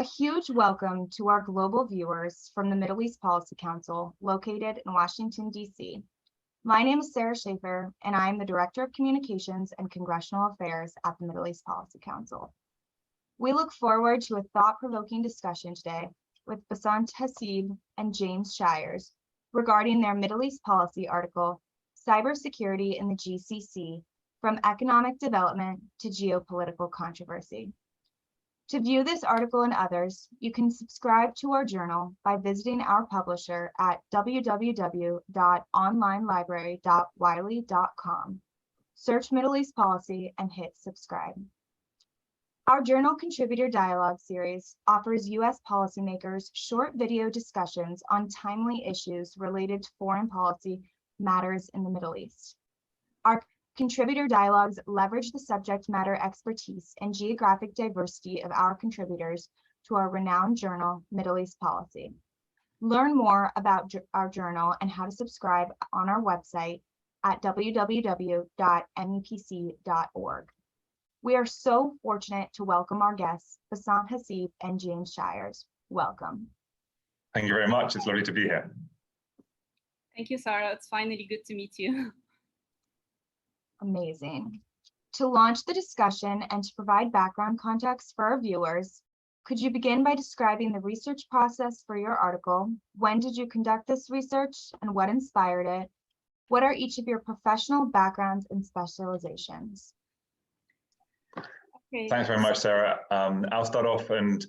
A huge welcome to our global viewers from the Middle East Policy Council, located in Washington, D.C. My name is Sarah Schaefer, and I am the Director of Communications and Congressional Affairs at the Middle East Policy Council. We look forward to a thought-provoking discussion today with Bassant Hassib and James Shires regarding their Middle East policy article, Cybersecurity in the GCC, From Economic Development to Geopolitical Controversy. To view this article and others, you can subscribe to our journal by visiting our publisher at www.onlinelibrary.wiley.com. Search Middle East Policy and hit subscribe. Our Journal Contributor Dialogue series offers U.S. policymakers short video discussions on timely issues related to foreign policy matters in the Middle East. Our contributor dialogues leverage the subject matter expertise and geographic diversity of our contributors to our renowned journal, Middle East Policy. Learn more about our journal and how to subscribe on our website at www.mepc.org. We are so fortunate to welcome our guests, Bassant Hassib and James Shires. Welcome. Thank you very much. It's lovely to be here. Thank you, Sarah. It's finally good to meet you. Amazing. To launch the discussion and to provide background context for our viewers, could you begin by describing the research process for your article? When did you conduct this research and what inspired it? What are each of your professional backgrounds and specializations? Okay. Thanks very much, Sarah. I'll start off and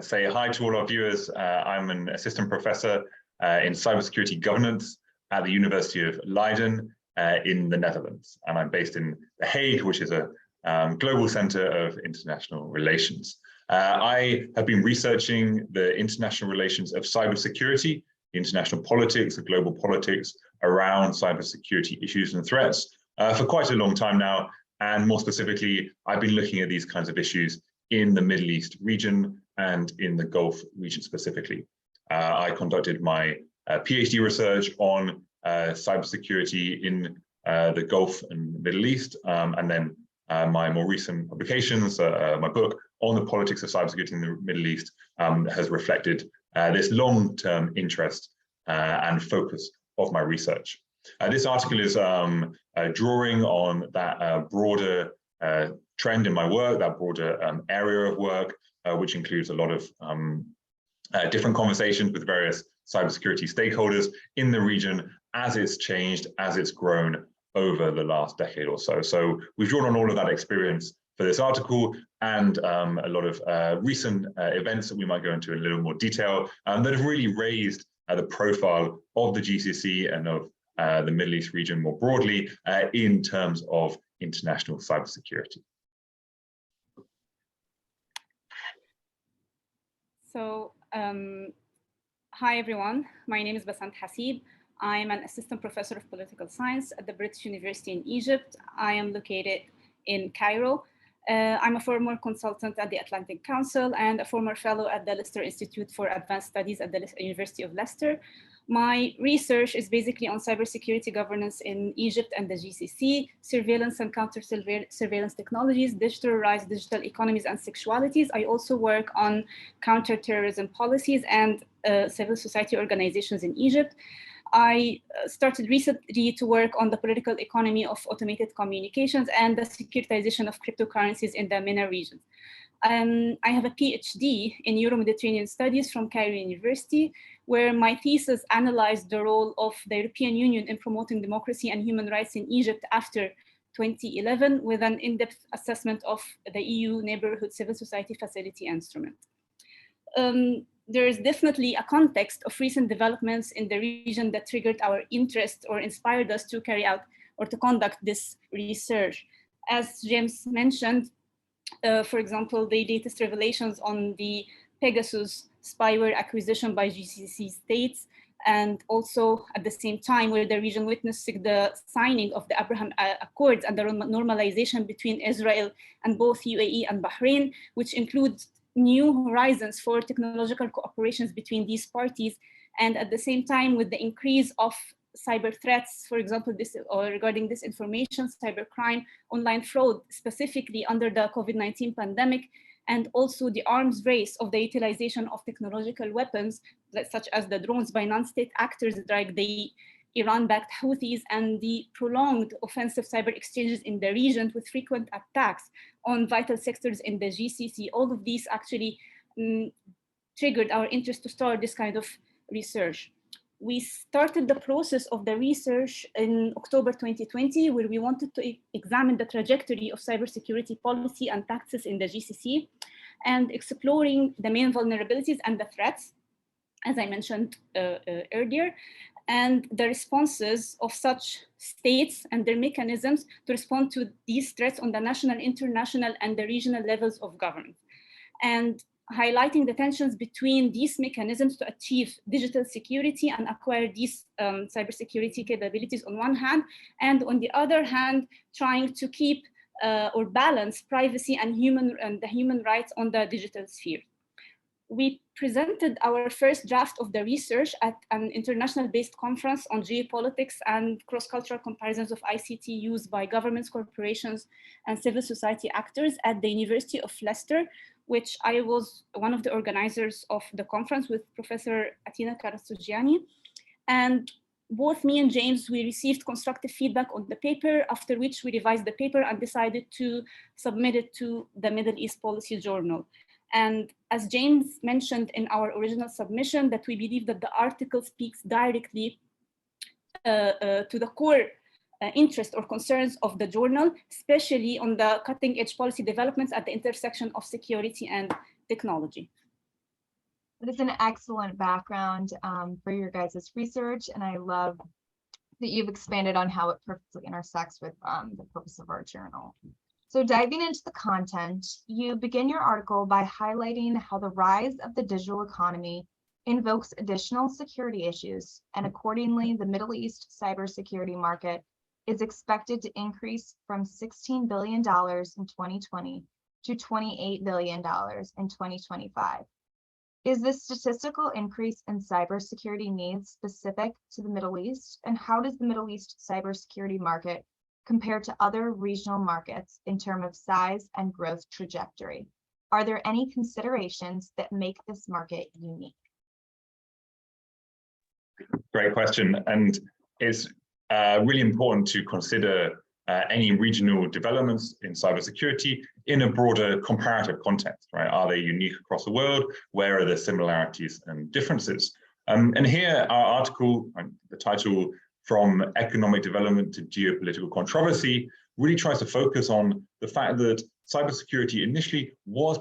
say hi to all our viewers. I'm an assistant professor in cybersecurity governance at the University of Leiden in the Netherlands. And I'm based in The Hague, which is a global center of international relations. I have been researching the international relations of cybersecurity, international politics, global politics around cybersecurity issues and threats for quite a long time now. And more specifically, I've been looking at these kinds of issues in the Middle East region and in the Gulf region specifically. I conducted my PhD research on cybersecurity in the Gulf and Middle East, and then my more recent publications, my book on the politics of cybersecurity in the Middle East has reflected this long-term interest and focus of my research. This article is drawing on that broader trend in my work, that broader area of work, which includes a lot of different conversations with various cybersecurity stakeholders in the region as it's changed, as it's grown over the last decade or so. So we've drawn on all of that experience for this article and a lot of recent events that we might go into in a little more detail that have really raised the profile of the GCC and of the Middle East region more broadly in terms of international cybersecurity. So, hi everyone, my name is Bassant Hassib. I am an assistant professor of political science at the British University in Egypt. I am located in Cairo. I'm a former consultant at the Atlantic Council and a former fellow at the Leicester Institute for Advanced Studies at the University of Leicester. My research is basically on cybersecurity governance in Egypt and the GCC, surveillance and counter-surveillance technologies, digital rights, digital economies, and sexualities. I also work on counter-terrorism policies and civil society organizations in Egypt. I started recently to work on the political economy of automated communications and the securitization of cryptocurrencies in the MENA region. I have a PhD in Euro-Mediterranean Studies from Cairo University, where my thesis analyzed the role of the European Union in promoting democracy and human rights in Egypt after 2011, with an in-depth assessment of the EU Neighborhood Civil Society Facility instrument. There is definitely a context of recent developments in the region that triggered our interest or inspired us to carry out or to conduct this research. As James mentioned, for example, the latest revelations on the Pegasus spyware acquisition by GCC states, and also at the same time where the region witnessed the signing of the Abraham Accords and the normalization between Israel and both UAE and Bahrain, which includes new horizons for technological cooperations between these parties. And at the same time, with the increase of cyber threats, for example, regarding disinformation, cybercrime, online fraud, specifically under the COVID-19 pandemic, and also the arms race of the utilization of technological weapons, such as the drones by non-state actors like the Iran-backed Houthis, and the prolonged offensive cyber exchanges in the region with frequent attacks on vital sectors in the GCC. All of these actually triggered our interest to start this kind of research. We started the process of the research in October 2020, where we wanted to examine the trajectory of cybersecurity policy and practices in the GCC, and exploring the main vulnerabilities and the threats, as I mentioned earlier, and the responses of such states and their mechanisms to respond to these threats on the national, international, and the regional levels of government. And highlighting the tensions between these mechanisms to achieve digital security and acquire these cybersecurity capabilities on one hand, and on the other hand, trying to keep or balance privacy and the human rights on the digital sphere. We presented our first draft of the research at an international-based conference on geopolitics and cross-cultural comparisons of ICT use by governments, corporations, and civil society actors at the University of Leicester, which I was one of the organizers of the conference with Professor Atina Karasugiani. And both me and James, we received constructive feedback on the paper, after which we revised the paper and decided to submit it to the Middle East Policy Journal. And as James mentioned in our original submission, that we believe that the article speaks directly to the core interest or concerns of the journal, especially on the cutting edge policy developments at the intersection of security and technology. That is an excellent background for your guys' research, and I love that you've expanded on how it perfectly intersects with the purpose of our journal. So diving into the content, you begin your article by highlighting how the rise of the digital economy invokes additional security issues, and accordingly, the Middle East cybersecurity market is expected to increase from $16 billion in 2020 to $28 billion in 2025. Is this statistical increase in cybersecurity needs specific to the Middle East? And how does the Middle East cybersecurity market compare to other regional markets in terms of size and growth trajectory? Are there any considerations that make this market unique? Great question. And it's really important to consider any regional developments in cybersecurity in a broader comparative context, right? Are they unique across the world? Where are the similarities and differences? And here our article, the title, From Economic Development to Geopolitical Controversy, really tries to focus on the fact that cybersecurity initially was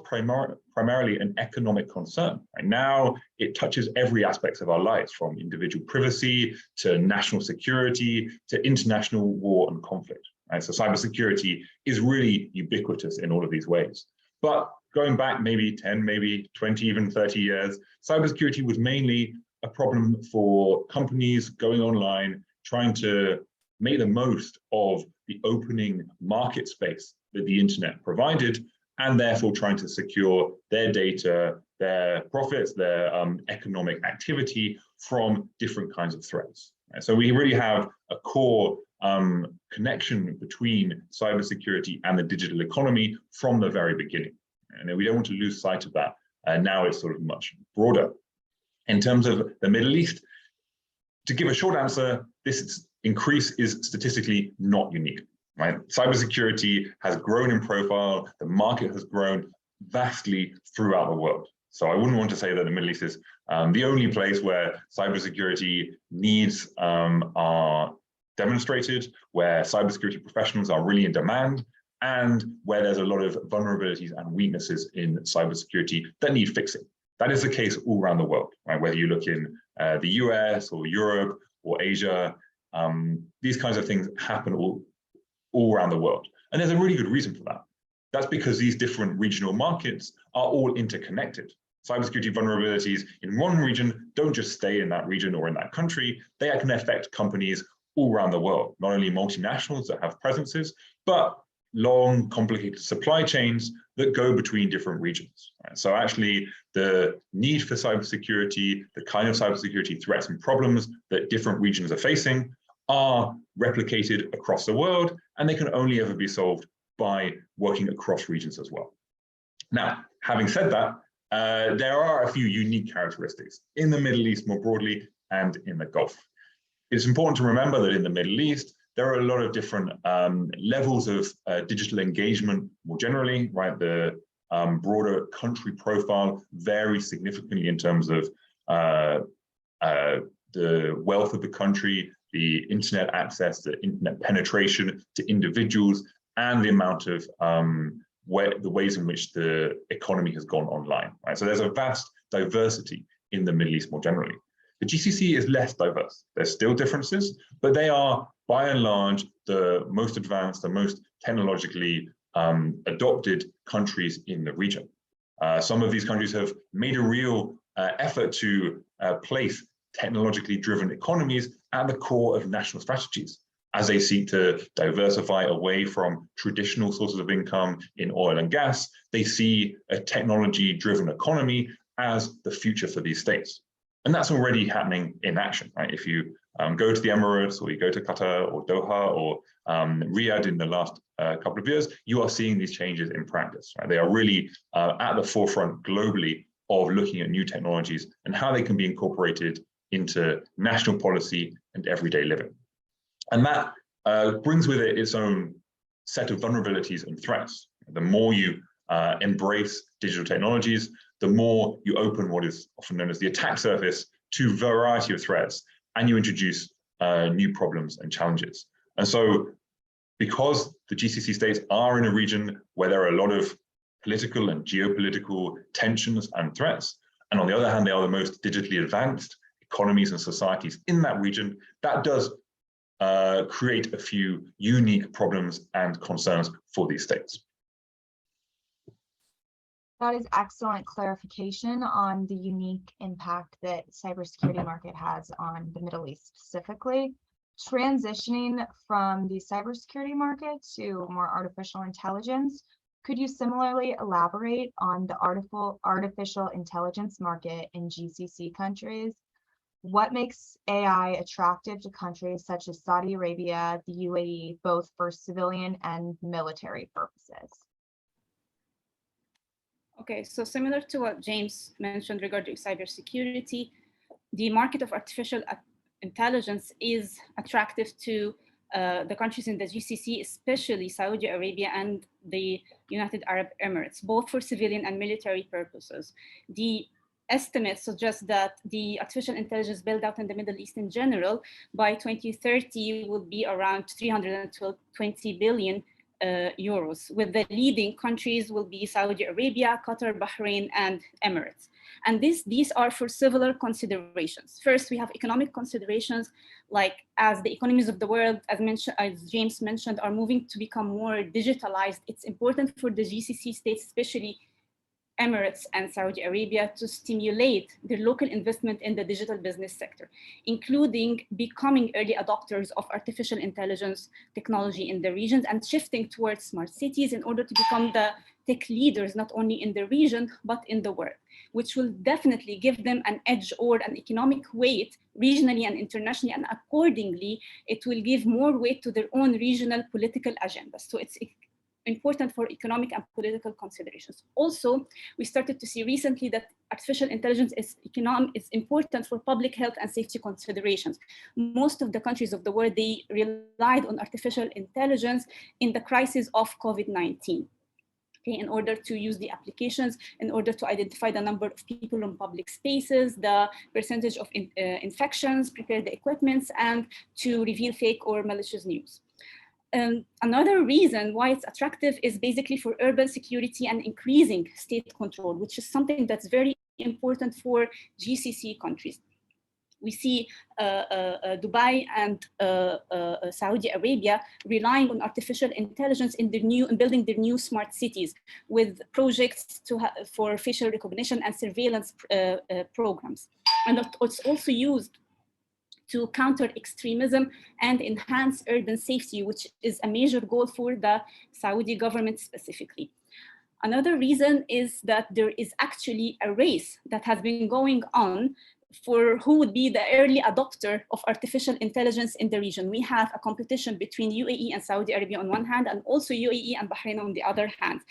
primarily an economic concern. And now it touches every aspect of our lives, from individual privacy to national security to international war and conflict. Right? So cybersecurity is really ubiquitous in all of these ways. But going back maybe 10, maybe 20, even 30 years, cybersecurity was mainly a problem for companies going online, trying to make the most of the opening market space that the internet provided, and therefore trying to secure their data, their profits, their economic activity from different kinds of threats. Right? So we really have a core connection between cybersecurity and the digital economy from the very beginning. And we don't want to lose sight of that. Now it's sort of much broader. In terms of the Middle East, to give a short answer, this increase is statistically not unique. Right? Cybersecurity has grown in profile. The market has grown vastly throughout the world. So I wouldn't want to say that the Middle East is the only place where cybersecurity needs are demonstrated, where cybersecurity professionals are really in demand, and where there's a lot of vulnerabilities and weaknesses in cybersecurity that need fixing. That is the case all around the world, right? Whether you look in the US or Europe or Asia, these kinds of things happen all around the world. And there's a really good reason for that. That's because these different regional markets are all interconnected. Cybersecurity vulnerabilities in one region don't just stay in that region or in that country. They can affect companies all around the world, not only multinationals that have presences, but long, complicated supply chains that go between different regions. Right? So actually, the need for cybersecurity, the kind of cybersecurity threats and problems that different regions are facing are replicated across the world, and they can only ever be solved by working across regions as well. Now, having said that, there are a few unique characteristics in the Middle East more broadly and in the Gulf. It's important to remember that in the Middle East, there are a lot of different levels of digital engagement more generally, right? The broader country profile varies significantly in terms of the wealth of the country, the internet access, the internet penetration to individuals, and the amount of the ways in which the economy has gone online, right? So there's a vast diversity in the Middle East more generally. The GCC is less diverse. There's still differences, but they are by and large the most advanced, the most technologically adopted countries in the region. Some of these countries have made a real effort to place technologically driven economies at the core of national strategies as they seek to diversify away from traditional sources of income in oil and gas. They see a technology-driven economy as the future for these states. And that's already happening in action, right? If you go to the Emirates, or you go to Qatar or Doha or Riyadh in the last couple of years, you are seeing these changes in practice, right? They are really at the forefront globally of looking at new technologies and how they can be incorporated into national policy and everyday living. And that brings with it its own set of vulnerabilities and threats. The more you embrace digital technologies, the more you open what is often known as the attack surface to a variety of threats, and you introduce new problems and challenges. And so because the GCC states are in a region where there are a lot of political and geopolitical tensions and threats, and on the other hand, they are the most digitally advanced economies and societies in that region, that does create a few unique problems and concerns for these states. That is excellent clarification on the unique impact that cybersecurity market has on the Middle East specifically. Transitioning from the cybersecurity market to more artificial intelligence, could you similarly elaborate on the artificial intelligence market in GCC countries? What makes AI attractive to countries such as Saudi Arabia, the UAE, both for civilian and military purposes? Okay, so similar to what James mentioned regarding cybersecurity, the market of artificial intelligence is attractive to the countries in the GCC, especially Saudi Arabia and the United Arab Emirates, both for civilian and military purposes. The estimates suggest that the artificial intelligence build out in the Middle East in general by 2030 will be around 320 billion euros, with the leading countries will be Saudi Arabia, Qatar, Bahrain, and Emirates. And these are for several considerations. First, we have economic considerations, like as the economies of the world, as James mentioned, are moving to become more digitalized. It's important for the GCC states, especially Emirates and Saudi Arabia, to stimulate their local investment in the digital business sector, including becoming early adopters of artificial intelligence technology in the regions and shifting towards smart cities in order to become the tech leaders, not only in the region, but in the world, which will definitely give them an edge or an economic weight regionally and internationally, and accordingly, it will give more weight to their own regional political agendas. So it's important for economic and political considerations. Also, we started to see recently that artificial intelligence is important for public health and safety considerations. Most of the countries of the world, they relied on artificial intelligence in the crisis of COVID-19. Okay, in order to use the applications, in order to identify the number of people in public spaces, the percentage of infections, prepare the equipments, and to reveal fake or malicious news. Another reason why it's attractive is basically for urban security and increasing state control, which is something that's very important for GCC countries. We see Dubai and Saudi Arabia relying on artificial intelligence in building their new smart cities with projects for facial recognition and surveillance programs. And it's also used to counter extremism and enhance urban safety, which is a major goal for the Saudi government specifically. Another reason is that there is actually a race that has been going on for who would be the early adopter of artificial intelligence in the region. We have a competition between UAE and Saudi Arabia on one hand, and also UAE and Bahrain on the other hand,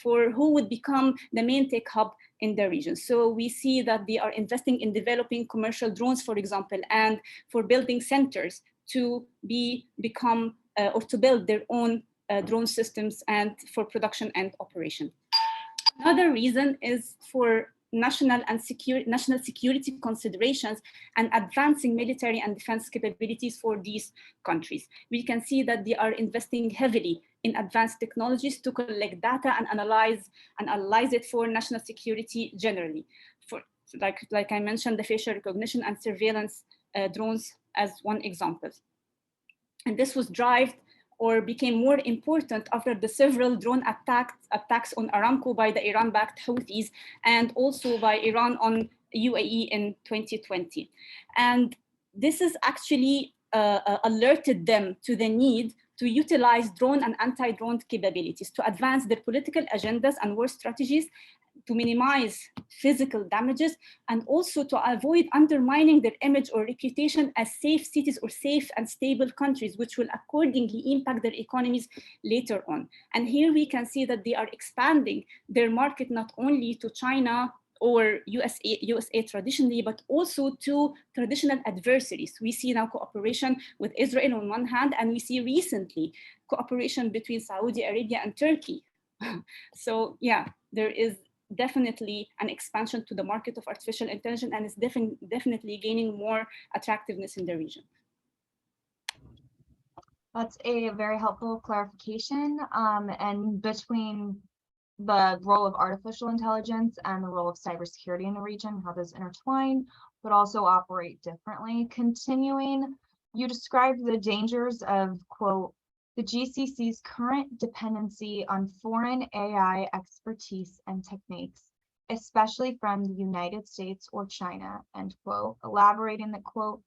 for who would become the main tech hub in the region. So we see that they are investing in developing commercial drones, for example, and for building centers to become or to build their own drone systems and for production and operation. Another reason is for national security considerations and advancing military and defense capabilities for these countries. We can see that they are investing heavily in advanced technologies to collect data and analyze it for national security generally. For like I mentioned, the facial recognition and surveillance drones as one example. And this was driven or became more important after the several drone attacks on Aramco by the Iran-backed Houthis and also by Iran on UAE in 2020. And this has actually alerted them to the need to utilize drone and anti-drone capabilities to advance their political agendas and war strategies, to minimize physical damages, and also to avoid undermining their image or reputation as safe cities or safe and stable countries, which will accordingly impact their economies later on. And here we can see that they are expanding their market not only to China or USA traditionally, but also to traditional adversaries. We see now cooperation with Israel on one hand, and we see recently cooperation between Saudi Arabia and Turkey. So yeah, there is definitely an expansion to the market of artificial intelligence, and it's definitely gaining more attractiveness in the region. That's a very helpful clarification. And between the role of artificial intelligence and the role of cybersecurity in the region, how those intertwine, but also operate differently. Continuing, you described the dangers of, quote, the GCC's current dependency on foreign AI expertise and techniques, especially from the United States or China, end quote, elaborating that, quote,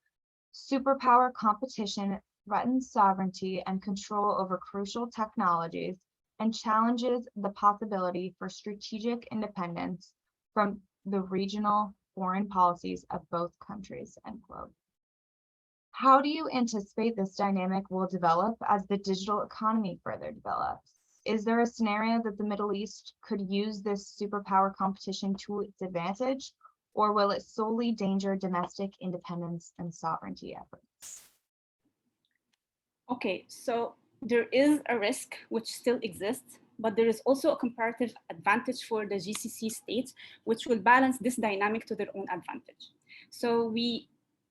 superpower competition threatens sovereignty and control over crucial technologies and challenges the possibility for strategic independence from the regional foreign policies of both countries, end quote. How do you anticipate this dynamic will develop as the digital economy further develops? Is there a scenario that the Middle East could use this superpower competition to its advantage, or will it solely endanger domestic independence and sovereignty efforts? Okay, so there is a risk which still exists, but there is also a comparative advantage for the GCC states, which will balance this dynamic to their own advantage. So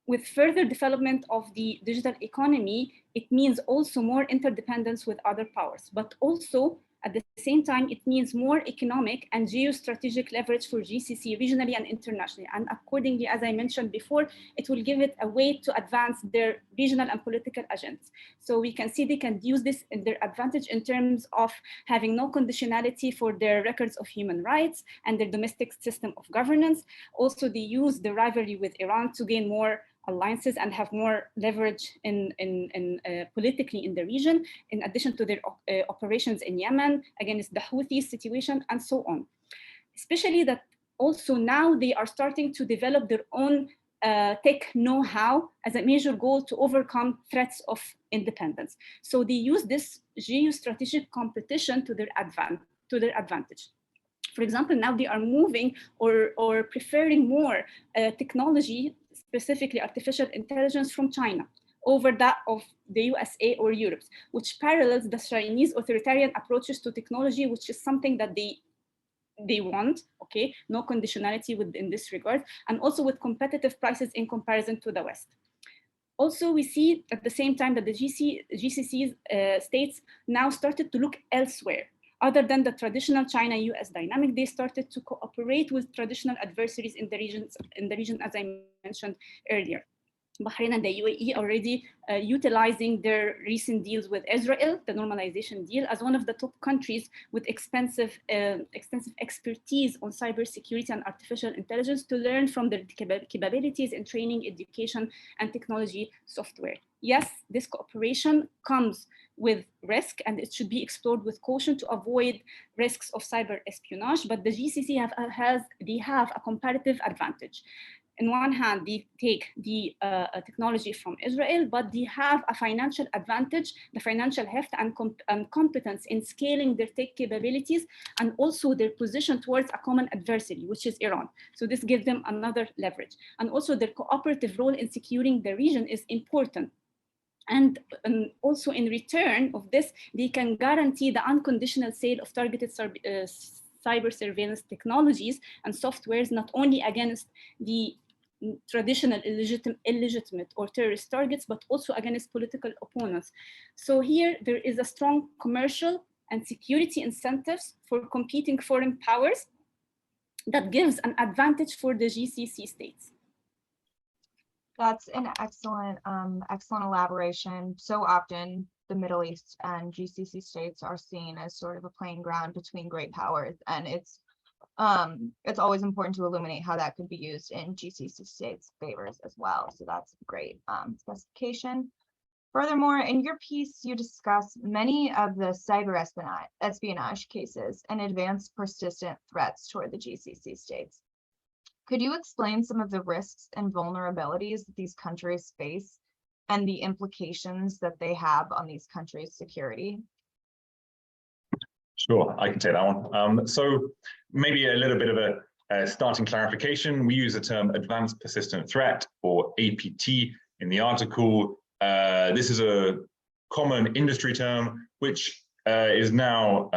with further development of the digital economy, it means also more interdependence with other powers, but also at the same time, it means more economic and geostrategic leverage for GCC regionally and internationally. And accordingly, as I mentioned before, it will give it a way to advance their regional and political agendas. So we can see they can use this in their advantage in terms of having no conditionality for their records of human rights and their domestic system of governance. Also, they use the rivalry with Iran to gain more alliances and have more leverage politically in the region, in addition to their operations in Yemen against the Houthi situation and so on. Especially that also now they are starting to develop their own tech know-how as a major goal to overcome threats of independence. So they use this geostrategic competition to their advantage. For example, now they are moving or preferring more technology, specifically artificial intelligence from China over that of the USA or Europe, which parallels the Chinese authoritarian approaches to technology, which is something that they want, okay, no conditionality in this regard, and also with competitive prices in comparison to the West. Also, we see at the same time that the GCC states now started to look elsewhere. Other than the traditional China-US dynamic, they started to cooperate with traditional adversaries in the region, as I mentioned earlier. Bahrain and the UAE already utilizing their recent deals with Israel, the normalization deal, as one of the top countries with extensive expertise on cybersecurity and artificial intelligence to learn from their capabilities in training, education, and technology software. Yes, this cooperation comes with risk, and it should be explored with caution to avoid risks of cyber espionage, but the GCC have a comparative advantage. in one hand, they take the technology from Israel, but they have a financial advantage, the financial heft and competence in scaling their tech capabilities, and also their position towards a common adversary, which is Iran. So this gives them another leverage. And also their cooperative role in securing the region is important. And also in return of this, they can guarantee the unconditional sale of targeted cyber surveillance technologies and softwares, not only against the traditional illegitimate or terrorist targets, but also against political opponents. So here there is a strong commercial and security incentives for competing foreign powers that gives an advantage for the GCC states. That's an excellent elaboration. So often the Middle East and GCC states are seen as sort of a playing ground between great powers, and it's always important to illuminate how that could be used in GCC states' favors as well. So that's a great specification. Furthermore, in your piece, you discuss many of the cyber espionage cases and advanced persistent threats toward the GCC states. Could you explain some of the risks and vulnerabilities that these countries face and the implications that they have on these countries' security? Sure, I can take that one. So maybe a little bit of a starting clarification. We use the term advanced persistent threat, or APT, in the article. This is a common industry term, which is now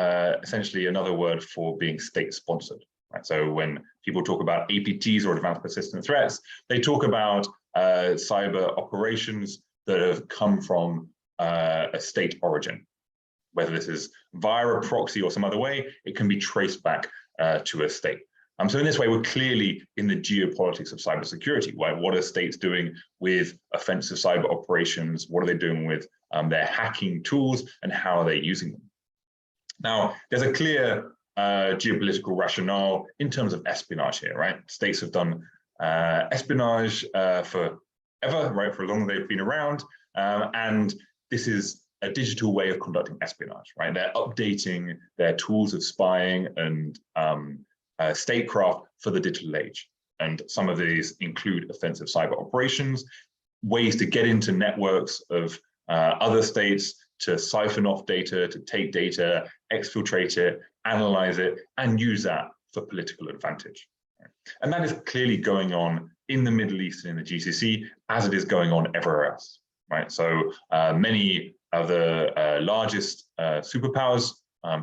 essentially another word for being state-sponsored. Right? So when people talk about APTs or advanced persistent threats, they talk about cyber operations that have come from a state origin. Whether this is via a proxy or some other way, it can be traced back to a state. So in this way, we're clearly in the geopolitics of cybersecurity. Right? What are states doing with offensive cyber operations? What are they doing with their hacking tools, and how are they using them? Now, there's a clear geopolitical rationale in terms of espionage here, right? States have done espionage forever, right? For as long as they've been around, and this is a digital way of conducting espionage, right? They're updating their tools of spying and statecraft for the digital age. And some of these include offensive cyber operations, ways to get into networks of other states, to siphon off data, to take data, exfiltrate it, analyze it, and use that for political advantage. And that is clearly going on in the Middle East and in the GCC, as it is going on everywhere else, right? So many of the largest superpowers,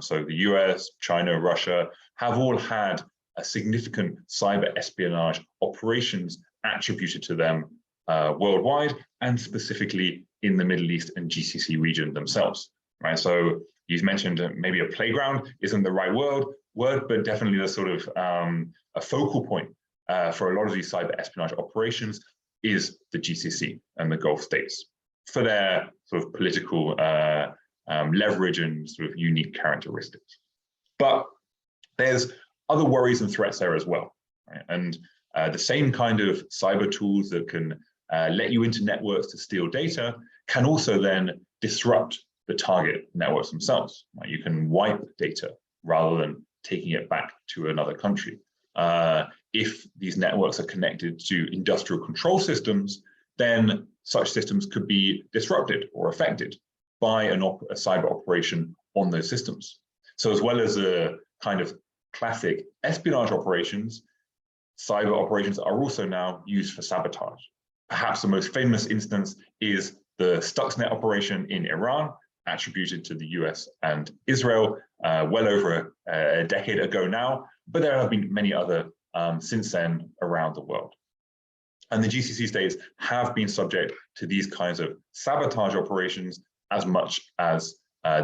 so the US, China, Russia, have all had a significant cyber espionage operations attributed to them worldwide, and specifically in the Middle East and GCC region themselves, right? So you've mentioned maybe a playground isn't the right word, but definitely the sort of a focal point for a lot of these cyber espionage operations is the GCC and the Gulf states for their sort of political leverage and sort of unique characteristics. But there's other worries and threats there as well, right? And the same kind of cyber tools that can let you into networks to steal data can also then disrupt the target networks themselves. Right? You can wipe data rather than taking it back to another country. If these networks are connected to industrial control systems, then such systems could be disrupted or affected by a cyber operation on those systems. So as well as a kind of classic espionage operations, cyber operations are also now used for sabotage. Perhaps the most famous instance is the Stuxnet operation in Iran, attributed to the US and Israel well over a decade ago now, but there have been many other since then around the world. And the GCC states have been subject to these kinds of sabotage operations as much as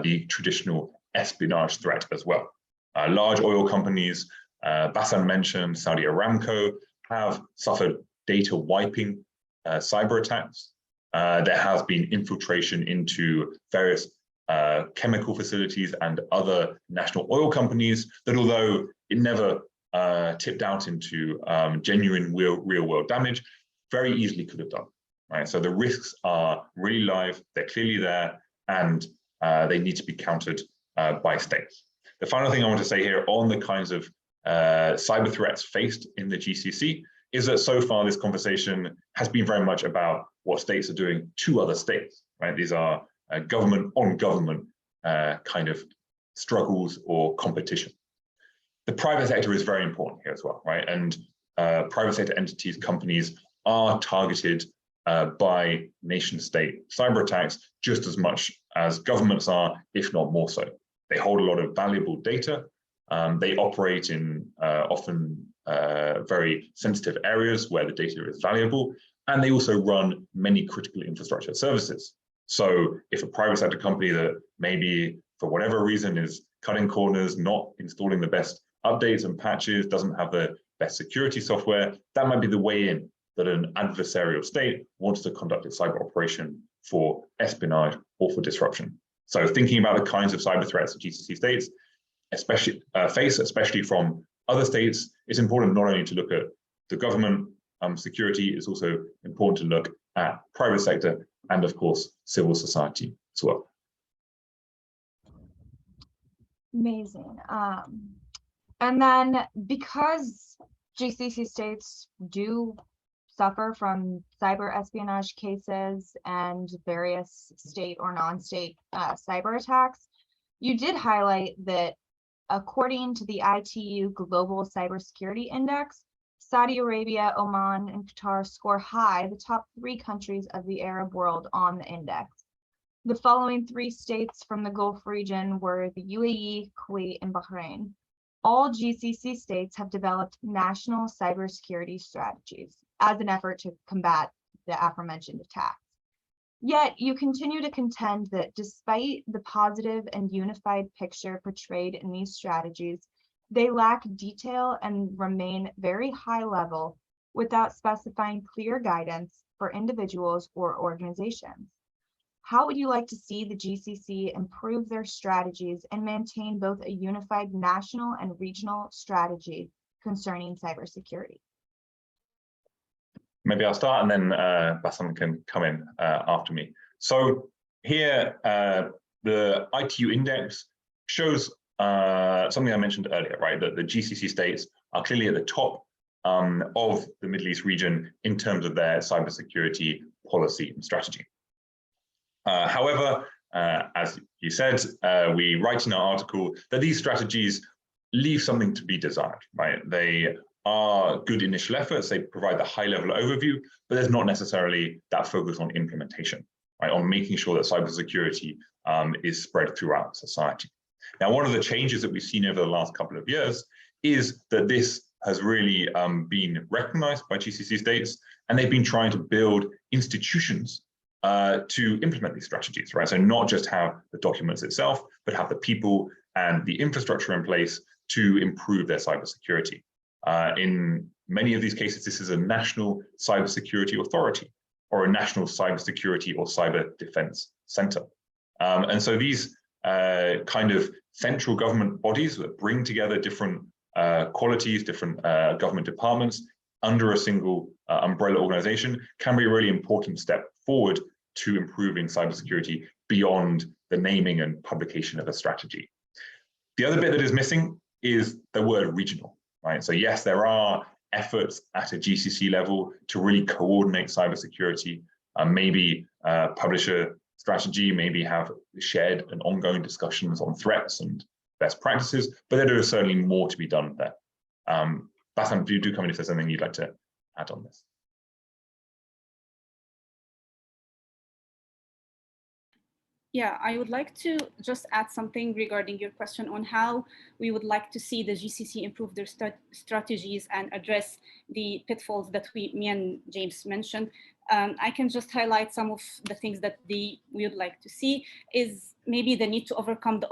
the traditional espionage threat as well. Large oil companies, Bassant mentioned, Saudi Aramco, have suffered data wiping cyber attacks. There has been infiltration into various chemical facilities and other national oil companies that, although it never tipped out into genuine real world damage, very easily could have done, right? So the risks are really live, they're clearly there, and they need to be countered by states. The final thing I want to say here on the kinds of cyber threats faced in the GCC is that so far this conversation has been very much about what states are doing to other states, right? These are government on government kind of struggles or competition. The private sector is very important here as well, right? And private sector entities, companies are targeted by nation state cyber attacks just as much as governments are, if not more so. They hold a lot of valuable data. They operate in often very sensitive areas where the data is valuable, and they also run many critical infrastructure services. So if a private sector company that maybe for whatever reason is cutting corners, not installing the best updates and patches, doesn't have the best security software, that might be the way in that an adversarial state wants to conduct its cyber operation for espionage or for disruption. So thinking about the kinds of cyber threats that GCC states especially from other states, it's important not only to look at the government security, it's also important to look at private sector and of course, civil society as well. Amazing. And then because GCC states do suffer from cyber espionage cases and various state or non-state cyber attacks, you did highlight that according to the ITU Global Cybersecurity Index, Saudi Arabia, Oman, and Qatar score high, the top 3 countries of the Arab world on the index. The following 3 states from the Gulf region were the UAE, Kuwait, and Bahrain. All GCC states have developed national cybersecurity strategies as an effort to combat the aforementioned attacks. Yet you continue to contend that despite the positive and unified picture portrayed in these strategies, they lack detail and remain very high level without specifying clear guidance for individuals or organizations. How would you like to see the GCC improve their strategies and maintain both a unified national and regional strategy concerning cybersecurity? Maybe I'll start and then Bassant can come in after me. So here, the ITU index shows something I mentioned earlier, right? That the GCC states are clearly at the top of the Middle East region in terms of their cybersecurity policy and strategy. However, as you said, we write in our article that these strategies leave something to be desired, right? They are good initial efforts, they provide the high-level overview, but there's not necessarily that focus on implementation, right? On making sure that cybersecurity is spread throughout society. Now, one of the changes that we've seen over the last couple of years is that this has really been recognized by GCC states, and they've been trying to build institutions to implement these strategies, right? So not just have the documents itself, but have the people and the infrastructure in place to improve their cybersecurity. In many of these cases, this is a national cybersecurity authority or a national cybersecurity or cyber defense center. And so these kind of central government bodies that bring together different qualities, different government departments under a single umbrella organization can be a really important step forward to improving cybersecurity beyond the naming and publication of a strategy. The other bit that is missing is the word regional. Right? So yes, there are efforts at a GCC level to really coordinate cybersecurity, maybe publish a strategy, maybe have shared and ongoing discussions on threats and best practices, but there is certainly more to be done there. Bassant, do come in if there's anything you'd like to add on this. Yeah, I would like to just add something regarding your question on how we would like to see the GCC improve their strategies and address the pitfalls that me and James mentioned. I can just highlight some of the things that we would like to see is maybe the need to overcome the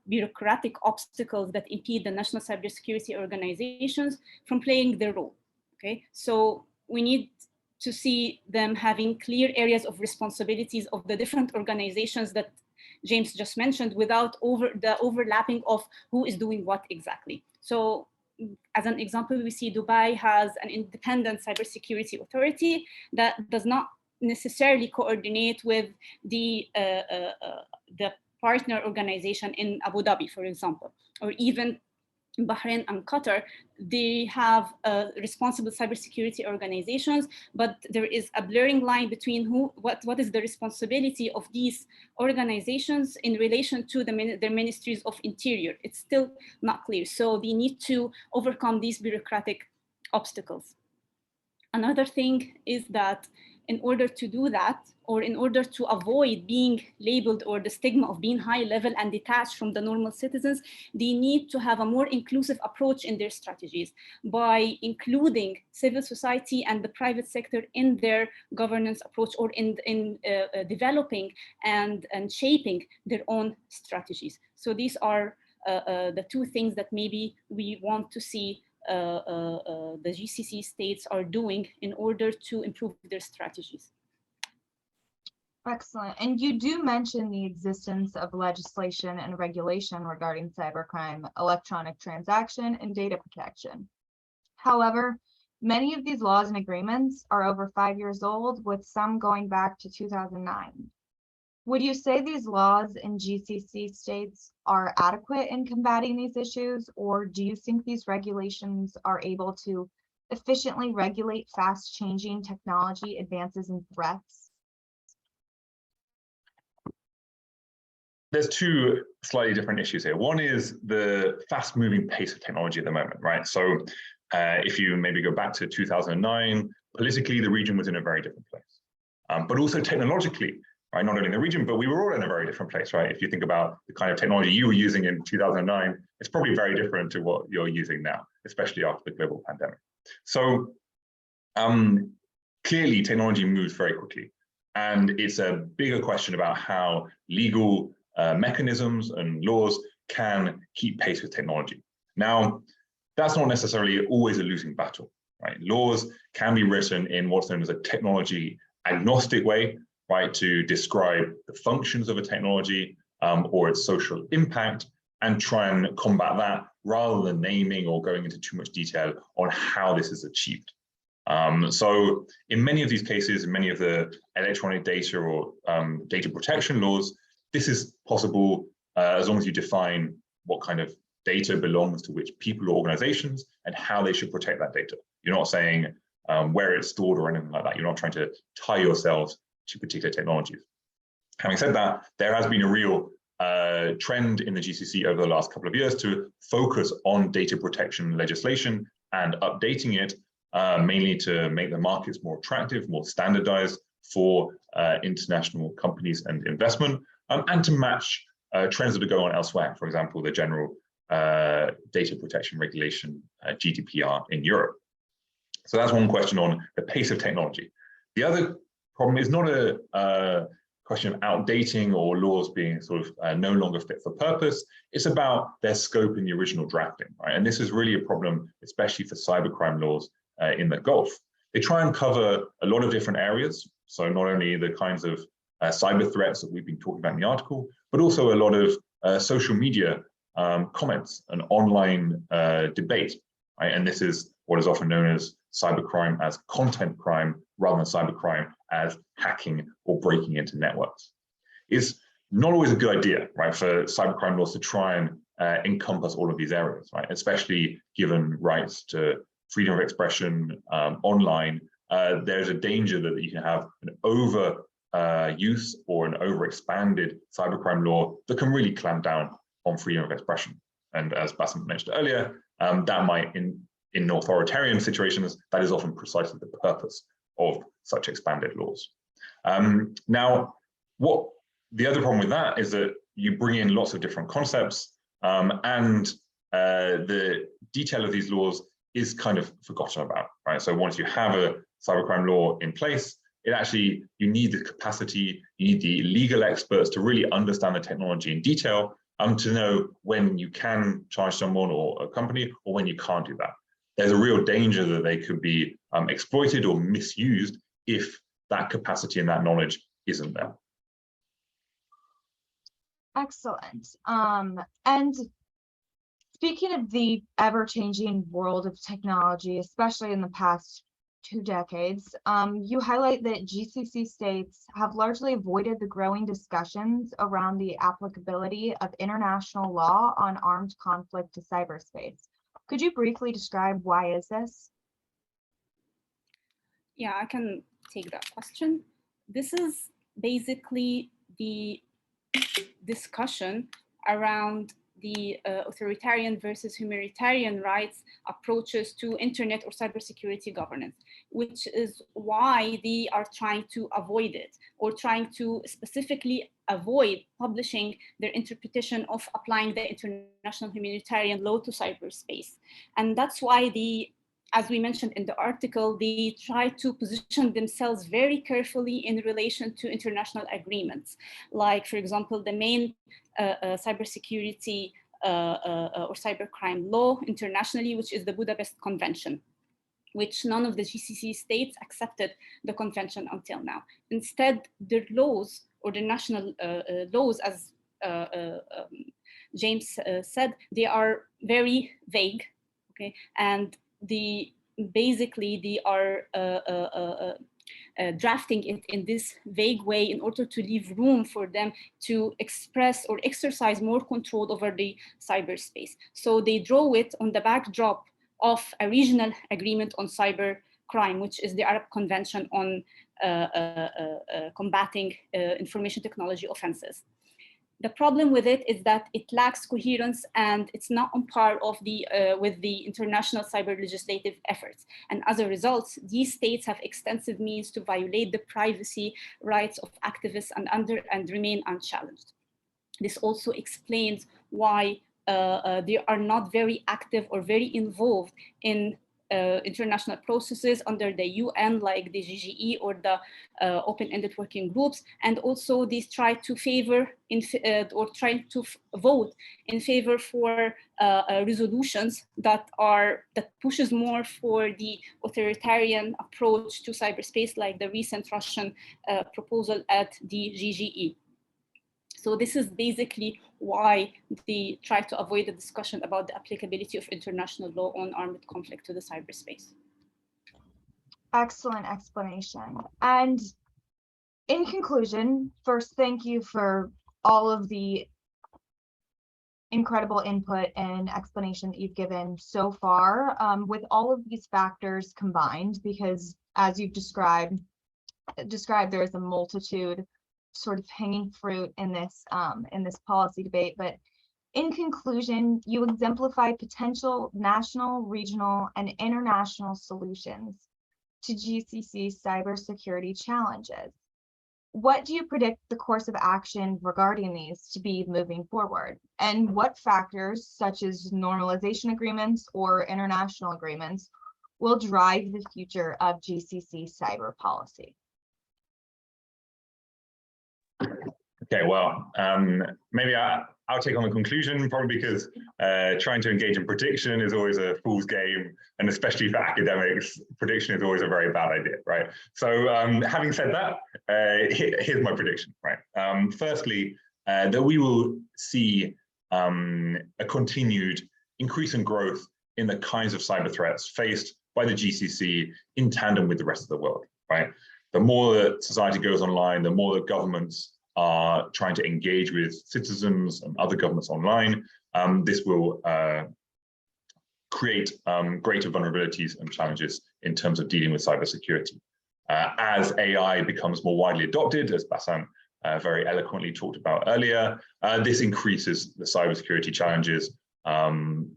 bureaucratic obstacles that impede the national cybersecurity organizations from playing their role. Okay, so we need to see them having clear areas of responsibilities of the different organizations that James just mentioned without the overlapping of who is doing what exactly. So as an example, we see Dubai has an independent cybersecurity authority that does not necessarily coordinate with the partner organization in Abu Dhabi, for example, or even Bahrain and Qatar, they have responsible cybersecurity organizations, but there is a blurring line between what is the responsibility of these organizations in relation to their ministries of interior. It's still not clear. So they need to overcome these bureaucratic obstacles. Another thing is that in order to do that, or in order to avoid being labeled or the stigma of being high level and detached from the normal citizens, they need to have a more inclusive approach in their strategies by including civil society and the private sector in their governance approach, or in developing and shaping their own strategies. So these are the two things that maybe we want to see the GCC states are doing in order to improve their strategies. Excellent. And you do mention the existence of legislation and regulation regarding cybercrime, electronic transaction, and data protection. However, many of these laws and agreements are over 5 years old, with some going back to 2009. Would you say these laws in GCC states are adequate in combating these issues, or do you think these regulations are able to efficiently regulate fast-changing technology advances and threats? There's two slightly different issues here. One is the fast-moving pace of technology at the moment, right? So if you maybe go back to 2009, politically, the region was in a very different place, but also technologically, right? Not only in the region, but we were all in a very different place, right? If you think about the kind of technology you were using in 2009, it's probably very different to what you're using now, especially after the global pandemic. So clearly, technology moves very quickly, and it's a bigger question about how legal mechanisms and laws can keep pace with technology. Now, that's not necessarily always a losing battle, right? Laws can be written in what's known as a technology agnostic way, right, to describe the functions of a technology or its social impact, and try and combat that rather than naming or going into too much detail on how this is achieved. So in many of these cases, in many of the electronic data or data protection laws, this is possible as long as you define what kind of data belongs to which people or organizations and how they should protect that data. You're not saying where it's stored or anything like that. You're not trying to tie yourselves to particular technologies. Having said that, there has been a real trend in the GCC over the last couple of years to focus on data protection legislation and updating it, mainly to make the markets more attractive, more standardized for international companies and investment, and to match trends that are going on elsewhere. For example, the general data protection regulation, GDPR in Europe. So that's one question on the pace of technology. The other problem is not a question of outdating or laws being sort of no longer fit for purpose. It's about their scope in the original drafting, right? And this is really a problem, especially for cybercrime laws in the Gulf. They try and cover a lot of different areas. So not only the kinds of cyber threats that we've been talking about in the article, but also a lot of social media comments and online debate, right? And this is what is often known as cybercrime as content crime rather than cybercrime as hacking or breaking into networks. It's not always a good idea, right, for cybercrime laws to try and encompass all of these areas, right? Especially given rights to freedom of expression online. There's a danger that you can have an over use or an overexpanded cybercrime law that can really clamp down on freedom of expression. And as Bassant mentioned earlier, that might, in authoritarian situations, that is often precisely the purpose of such expanded laws. Now, what the other problem with that is that you bring in lots of different concepts, and the detail of these laws is kind of forgotten about, right? So once you have a cybercrime law in place, it actually, you need the capacity, you need the legal experts to really understand the technology in detail, to know when you can charge someone or a company or when you can't do that. There's a real danger that they could be exploited or misused if that capacity and that knowledge isn't there. Excellent. And speaking of the ever-changing world of technology, especially in the past 2 decades. You highlight that GCC states have largely avoided the growing discussions around the applicability of international law on armed conflict to cyberspace. Could you briefly describe why is this? Yeah, I can take that question. This is basically the discussion around the authoritarian versus humanitarian rights approaches to internet or cybersecurity governance, which is why they are trying to avoid it, or trying to specifically avoid publishing their interpretation of applying the international humanitarian law to cyberspace. And that's why as we mentioned in the article, they try to position themselves very carefully in relation to international agreements. Like, for example, the main cybersecurity or cybercrime law internationally, which is the Budapest Convention, which none of the GCC states accepted the convention until now. Instead, their laws, or the national laws, as James said, they are very vague, okay? And basically they are drafting it in this vague way in order to leave room for them to express or exercise more control over the cyberspace. So they draw it on the backdrop of a regional agreement on cyber crime, which is the Arab Convention on combating information technology offenses. The problem with it is that it lacks coherence and it's not on par of with the international cyber legislative efforts. And as a result, these states have extensive means to violate the privacy rights of activists and remain unchallenged. This also explains why they are not very active or very involved in international processes under the UN, like the GGE or the open-ended working groups, and also these try to favor or try to vote in favor for resolutions that pushes more for the authoritarian approach to cyberspace, like the recent Russian proposal at the GGE. So this is basically why they try to avoid the discussion about the applicability of international law on armed conflict to the cyberspace. Excellent explanation. And in conclusion, first, thank you for all of the incredible input and explanation that you've given so far, with all of these factors combined, because as you've described, there is a multitude sort of hanging fruit in this policy debate. But in conclusion, you exemplify potential national, regional, and international solutions to GCC cybersecurity challenges. What do you predict the course of action regarding these to be moving forward? And what factors, such as normalization agreements or international agreements, will drive the future of GCC cyber policy? Okay, well, maybe I'll take on the conclusion, probably because trying to engage in prediction is always a fool's game, and especially for academics, prediction is always a very bad idea, right? So having said that, here's my prediction, right? Firstly, that we will see a continued increase in growth in the kinds of cyber threats faced by the GCC in tandem with the rest of the world, right? The more that society goes online, the more that governments are trying to engage with citizens and other governments online. This will create greater vulnerabilities and challenges in terms of dealing with cybersecurity. As AI becomes more widely adopted, as Bassant very eloquently talked about earlier, this increases the cybersecurity challenges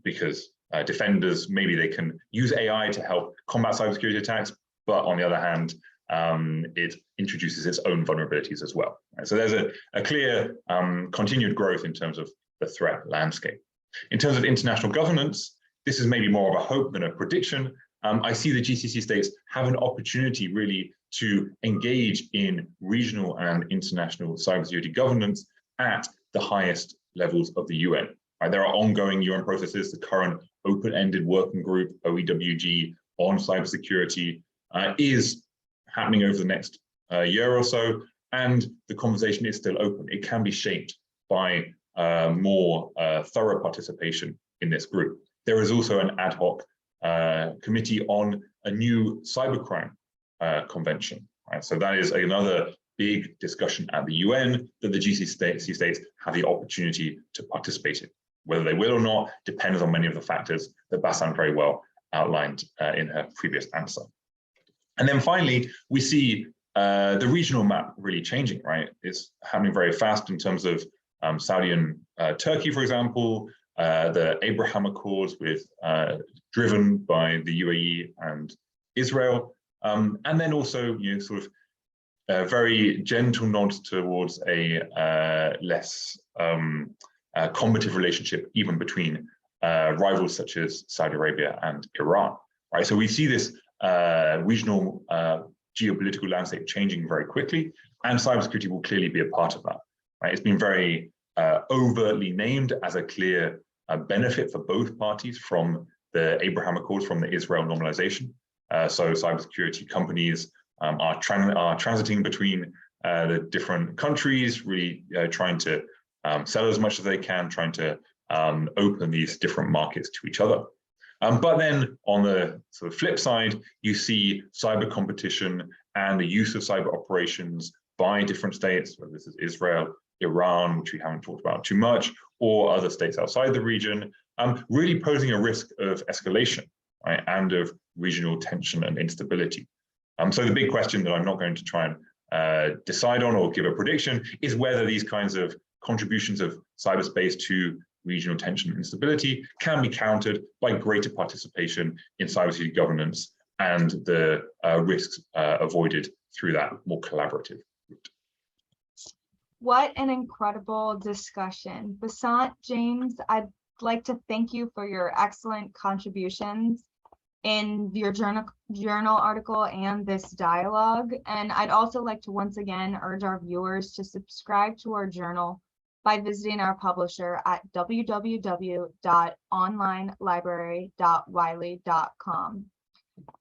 because defenders, maybe they can use AI to help combat cybersecurity attacks, but on the other hand, it introduces its own vulnerabilities as well. So there's a clear continued growth in terms of the threat landscape. In terms of international governance, this is maybe more of a hope than a prediction. I see the GCC states have an opportunity really to engage in regional and international cybersecurity governance at the highest levels of the UN. Right? There are ongoing UN processes. The current open-ended working group, OEWG, on cybersecurity is happening over the next year or so, and the conversation is still open. It can be shaped by more thorough participation in this group. There is also an ad hoc committee on a new cybercrime convention. Right? So that is another big discussion at the UN that the GCC states have the opportunity to participate in. Whether they will or not depends on many of the factors that Bassant very well outlined in her previous answer. And then finally, we see the regional map really changing, right? It's happening very fast in terms of Saudi and Turkey, for example, the Abraham Accords driven by the UAE and Israel, and then also, sort of very gentle nods towards a less combative relationship, even between rivals such as Saudi Arabia and Iran, right? So we see this regional geopolitical landscape changing very quickly, and cybersecurity will clearly be a part of that, right? It's been very overtly named as a clear benefit for both parties from the Abraham Accords, from the Israel normalization. So cybersecurity companies are transiting between the different countries, really trying to sell as much as they can, trying to open these different markets to each other. But then on the sort of flip side, you see cyber competition and the use of cyber operations by different states, whether this is Israel, Iran, which we haven't talked about too much, or other states outside the region, really posing a risk of escalation, right, and of regional tension and instability. So the big question that I'm not going to try and decide on or give a prediction is whether these kinds of contributions of cyberspace to regional tension and instability can be countered by greater participation in cybersecurity governance and the risks avoided through that more collaborative route. What an incredible discussion. Bassant, James, I'd like to thank you for your excellent contributions in your journal article and this dialogue. And I'd also like to once again urge our viewers to subscribe to our journal by visiting our publisher at www.onlinelibrary.wiley.com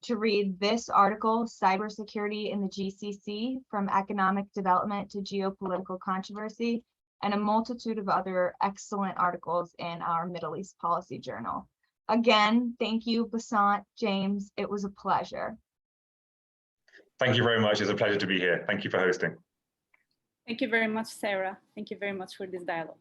to read this article, Cybersecurity in the GCC, from Economic Development to Geopolitical Controversy, and a multitude of other excellent articles in our Middle East Policy Journal. Again, thank you, Bassant, James. It was a pleasure. Thank you very much. It's a pleasure to be here. Thank you for hosting. Thank you very much, Sarah. Thank you very much for this dialogue.